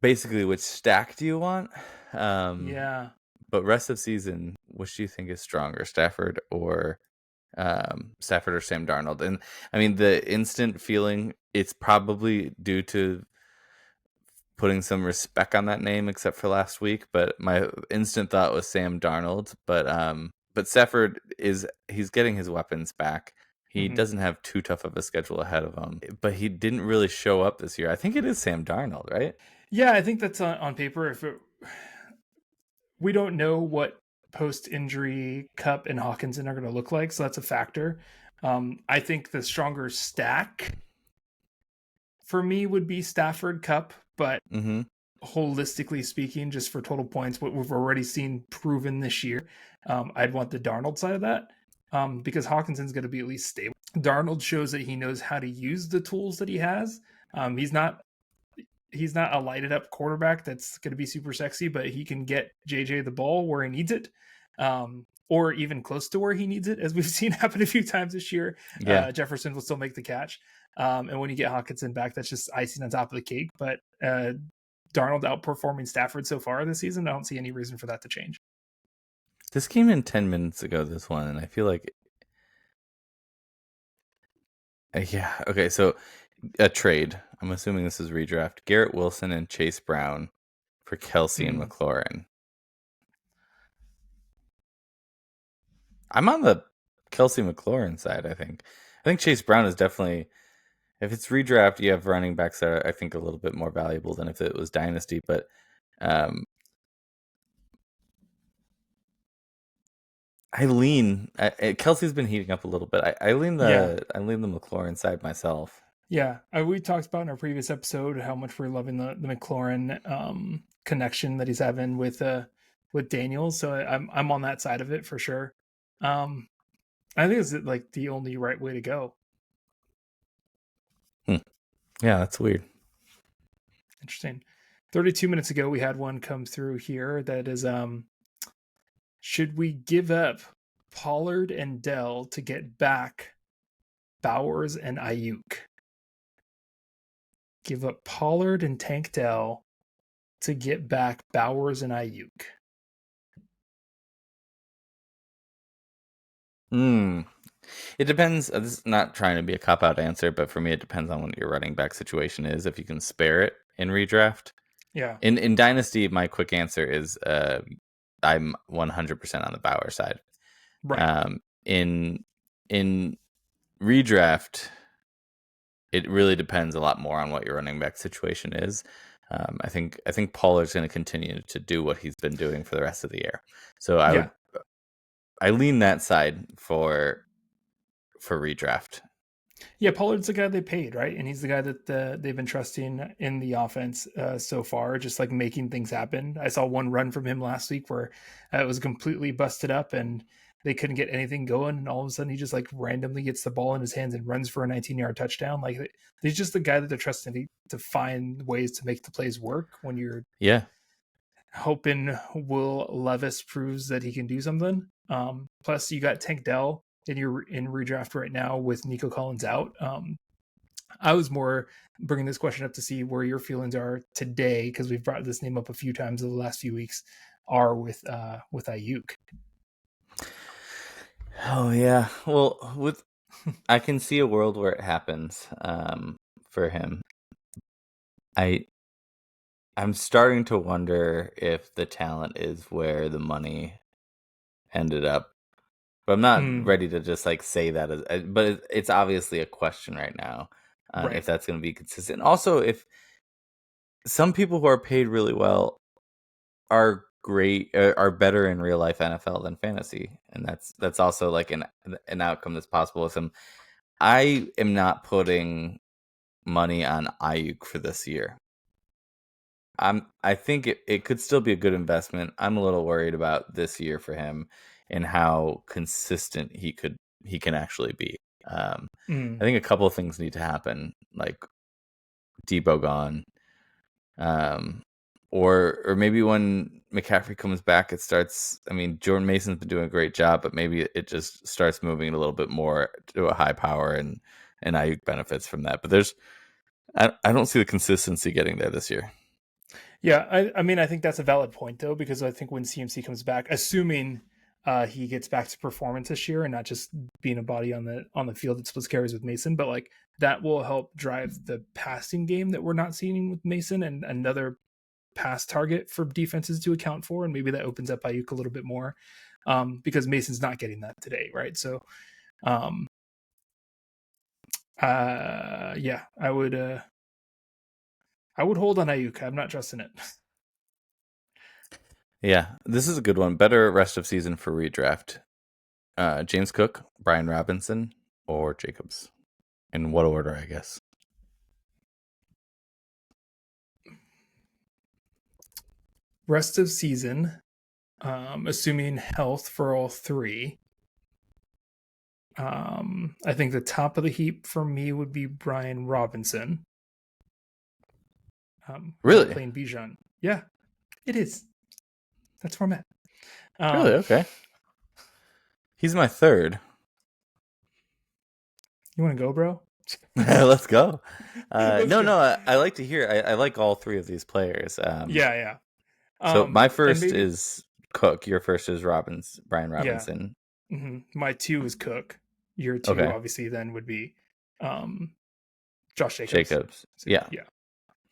basically which stack do you want? Um, Yeah. but rest of season, which do you think is stronger, Stafford or Sam Darnold? And I mean, the instant feeling, it's probably due to putting some respect on that name, except for last week. But my instant thought was Sam Darnold. But Stafford he's getting his weapons back. He Hmm. doesn't have too tough of a schedule ahead of him, but he didn't really show up this year. I think it is Sam Darnold, right? Yeah, I think that's on paper. We don't know what post-injury Cup and Hawkinson are going to look like, so that's a factor. I think the stronger stack for me would be Stafford Cup, but Mm-hmm. holistically speaking, just for total points, what we've already seen proven this year, I'd want the Darnold side of that, because Hawkinson's going to be at least stable. Darnold shows that he knows how to use the tools that he has. He's not a lighted up quarterback that's going to be super sexy, but he can get JJ the ball where he needs it, or even close to where he needs it, as we've seen happen a few times this year. Yeah. Jefferson will still make the catch, and when you get Hawkinson back, that's just icing on top of the cake. But Darnold outperforming Stafford so far this season, I don't see any reason for that to change. This came in 10 minutes ago, this one, and I feel like, yeah. Okay, so a trade. I'm assuming this is redraft. Garrett Wilson and Chase Brown for Kelsey and Mm, McLaurin. I'm on the Kelsey McLaurin side, I think. I think Chase Brown is definitely, if it's redraft, you have running backs that are, I think, a little bit more valuable than if it was dynasty. But um, Kelsey's been heating up a little bit. yeah, I lean the McLaurin side myself. yeah. We talked about in our previous episode how much we're loving the McLaurin connection that he's having with Daniels. So I'm on that side of it for sure. Um, I think it's like the only right way to go. Hmm. Yeah, that's weird. Interesting. 32 minutes ago, we had one come through here that is, should we give up Pollard and Dell to get back Bowers and Ayuk? Give up Pollard and Tank Dell to get back Bowers and Ayuk. Hmm. It depends. This is not trying to be a cop out answer, but for me, it depends on what your running back situation is. If you can spare it in redraft, Yeah, in dynasty, my quick answer is I'm 100% on the Bauer side. right. In redraft, it really depends a lot more on what your running back situation is. I think Pollard's going to continue to do what he's been doing for the rest of the year. So Yeah. I lean that side for redraft. Yeah, Pollard's the guy they paid, right? And he's the guy that they've been trusting in the offense so far, just like making things happen. I saw one run from him last week where it was completely busted up and they couldn't get anything going. And all of a sudden, he just like randomly gets the ball in his hands and runs for a 19-yard touchdown. Like he's just the guy that they're trusting to find ways to make the plays work when you're Yeah. hoping Will Levis proves that he can do something. Plus, you got Tank Dell in redraft right now with Nico Collins out. I was more bringing this question up to see where your feelings are today because we've brought this name up a few times over the last few weeks. Are with Ayuk? Oh yeah. Well, with I can see a world where it happens for him. I I'm starting to wonder if the talent is where the money ended up. But I'm not Mm, ready to just like say that but it's obviously a question right now, if right. that's going to be consistent. Also, if some people who are paid really well are better in real life NFL than fantasy, and that's also like an outcome that's possible with him. I am not putting money on Ayuk for this year. I think it could still be a good investment. I'm a little worried about this year for him and how consistent he can actually be. I Mm, think a couple of things need to happen, like Debo gone, um, or maybe when McCaffrey comes back, it starts. I mean, Jordan Mason's been doing a great job, but maybe it just starts moving a little bit more to a high power, and Ayuk benefits from that. But I don't see the consistency getting there this year. Yeah, I mean, I think that's a valid point though, because I think when CMC comes back, assuming he gets back to performance this year and not just being a body on the field that splits carries with Mason, but like that will help drive the passing game that we're not seeing with Mason, and another pass target for defenses to account for, and maybe that opens up Ayuk a little bit more, because Mason's not getting that today, right? So, um, yeah, I would hold on Ayuk. I'm not trusting it. Yeah, this is a good one. Better rest of season for redraft. James Cook, Brian Robinson, or Jacobs? In what order, I guess? Rest of season, assuming health for all three. I think the top of the heap for me would be Brian Robinson. We're not Really? playing Bijan. Yeah, it is. That's where I'm at. Really? Okay. He's my third. You want to go, bro? Let's go. Let's No, go. no, I like to hear. I like all three of these players. Yeah, yeah. So my And first maybe, is Cook. Your first is Brian yeah. Robinson. My two is Cook. Your two, Okay. obviously, then would be um, Josh Jacobs. Jacobs. So, Yeah. yeah,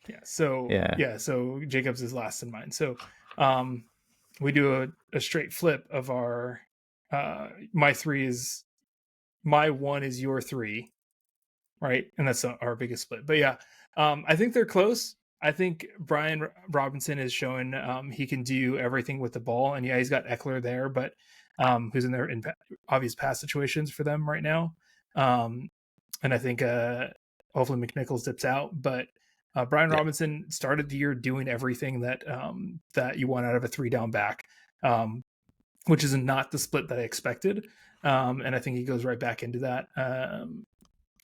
yeah. So Yeah. yeah, so Jacobs is last in mine. So um, we do a straight flip of our. My three is my one is your three, right? And that's our biggest split. But yeah, I think they're close. I think Brian Robinson is showing he can do everything with the ball, and yeah, he's got Eckler there, but who's in there in obvious pass situations for them right now. And I think hopefully McNichols dips out, but Brian Yeah. Robinson started the year doing everything that that you want out of a 3-down back, which is not the split that I expected. And I think he goes right back into that.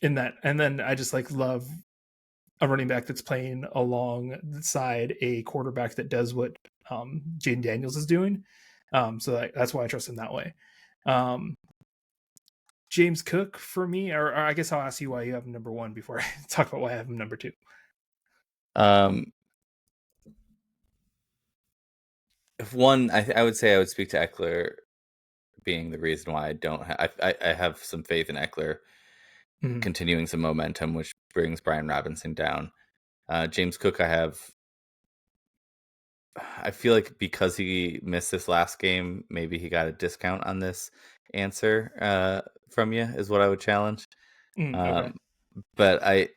In that, and then I just like love a running back that's playing alongside a quarterback that does what Jaden Daniels is doing. So that's why I trust him that way. James Cook for me, or I guess I'll ask you why you have him number one before I talk about why I have him number two. Um, if one, I would say I would speak to Eckler being the reason why I don't. I have some faith in Eckler continuing some momentum, which brings Brian Robinson down. James Cook, I feel like because he missed this last game, maybe he got a discount on this answer from you, is what I would challenge. Okay. But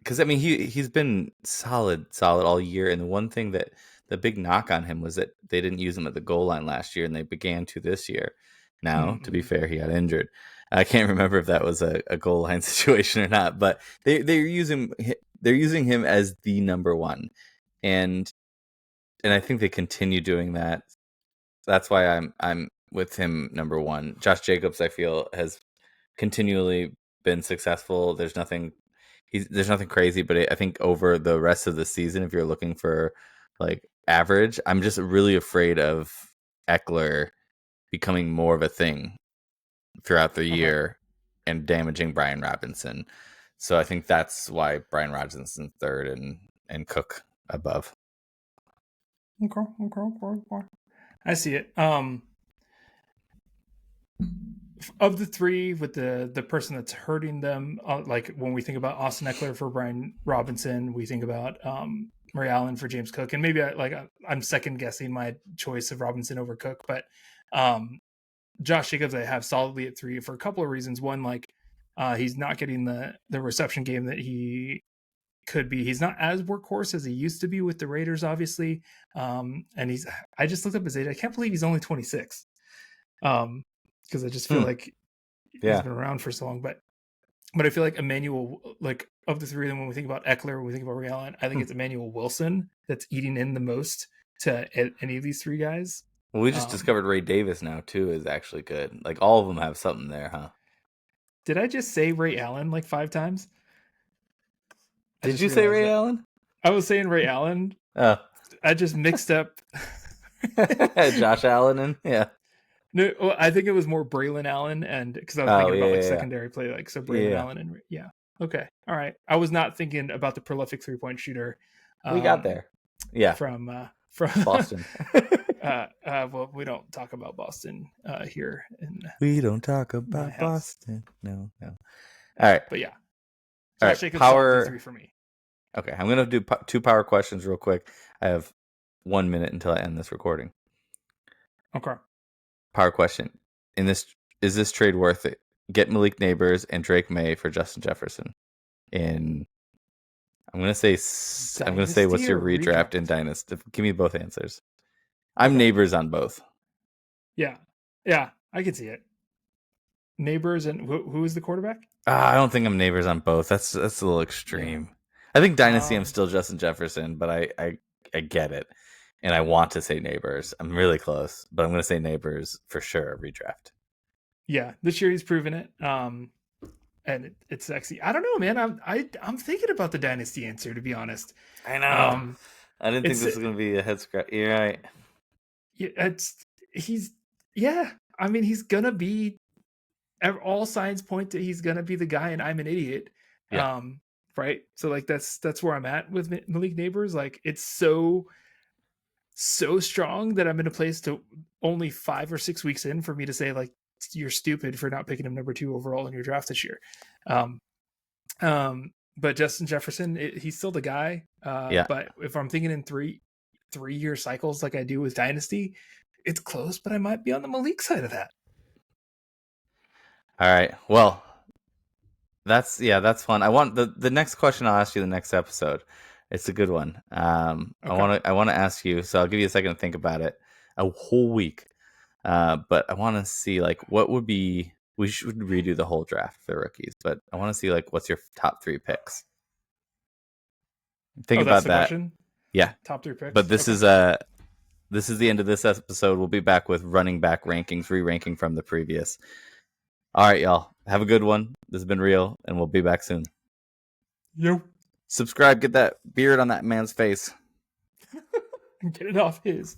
because I mean he's been solid all year, and the one thing that the big knock on him was that they didn't use him at the goal line last year, and they began to this year. Now, to be fair, he got injured. I can't remember if that was a goal line situation or not, but they're using him as the number one, and I think they continue doing that. That's why I'm with him number one. Josh Jacobs, I feel, has continually been successful. There's nothing crazy, but I think over the rest of the season, if you're looking for like average, I'm just really afraid of Eckler becoming more of a thing throughout the Okay. year and damaging Brian Robinson. So I think that's why Brian Robinson's third and Cook above. Okay. I see it. Of the three, with the person that's hurting them, like when we think about Austin Eckler for Brian Robinson, we think about Ray Allen for James Cook, and maybe I'm second guessing my choice of Robinson over Cook, but Josh Jacobs I have solidly at three for a couple of reasons. One, like he's not getting the reception game that he could be. He's not as workhorse as he used to be with the Raiders, obviously. And I just looked up his age. I can't believe he's only 26. Because I just feel like he's Yeah. been around for so long. But I feel like Emmanuel, like of the three of them, when we think about Eckler, when we think about Ray Allen, I think it's Emmanuel Wilson that's eating in the most to any of these three guys. Well, we just discovered Ray Davis now too is actually good. Like all of them have something there, huh? Did I just say Ray Allen like 5 times? I Did just you say realized Ray that. Allen? I was saying Ray Allen. Oh, I just mixed up. Josh Allen and yeah. No, well, I think it was more Braylon Allen, and because I was Oh thinking about like yeah. secondary play, like so Braylon Yeah. Allen and yeah. Okay, all right. I was not thinking about the prolific 3-point shooter. We got there. Yeah, from Boston. well, we don't talk about Boston here in We don't talk my about house. Boston. No. All right. But yeah, All Josh right. Jacobs top of the three Power. for me. Okay, I'm gonna do two power questions real quick. I have 1 minute until I end this recording. Okay. Power question: is this trade worth it? Get Malik Neighbors and Drake May for Justin Jefferson. In I'm gonna say what's Dynasty your or redraft in redraft? Dynasty? Give me both answers. I'm Okay. Neighbors on both. Yeah. Yeah, I can see it. Neighbors and who is the quarterback? I don't think I'm Neighbors on both. That's a little Yeah. extreme. I think Dynasty I'm Um, still Justin Jefferson, but I get it, and I want to say Neighbors. I'm really close, but I'm gonna say Neighbors for sure. Redraft. yeah, this year he's proven it. And it's sexy. I don't know, man. I'm thinking about the dynasty answer, to be honest. I know. Um, I didn't think it's this was gonna be a head scratch. You're right. it's he's yeah. I mean, he's gonna be. All signs point to he's gonna be the guy, and I'm an idiot. Yeah. Right. So like that's where I'm at with Malik Neighbors. Like it's so strong that I'm in a place to only 5 or 6 weeks in for me to say like you're stupid for not picking him number 2 overall in your draft this year. Um, but Justin Jefferson, he's still the guy. Yeah. But if I'm thinking in 3 year cycles like I do with Dynasty, it's close, but I might be on the Malik side of that. All right. Well, that's fun. I want the next question I'll ask you the next episode. It's a good one. Okay. I want to ask you. So I'll give you a second to think about it. A whole week. But I want to see like what would be. We should redo the whole draft for rookies, but I want to see like what's your top 3 picks. Think Oh, that's about the that. question. Yeah. Top 3 But picks. this Okay. is the end of this episode. We'll be back with running back rankings, re-ranking from the previous. All right, y'all. Have a good one. This has been real, and we'll be back soon. Yo. Subscribe, get that beard on that man's face. Get it off his.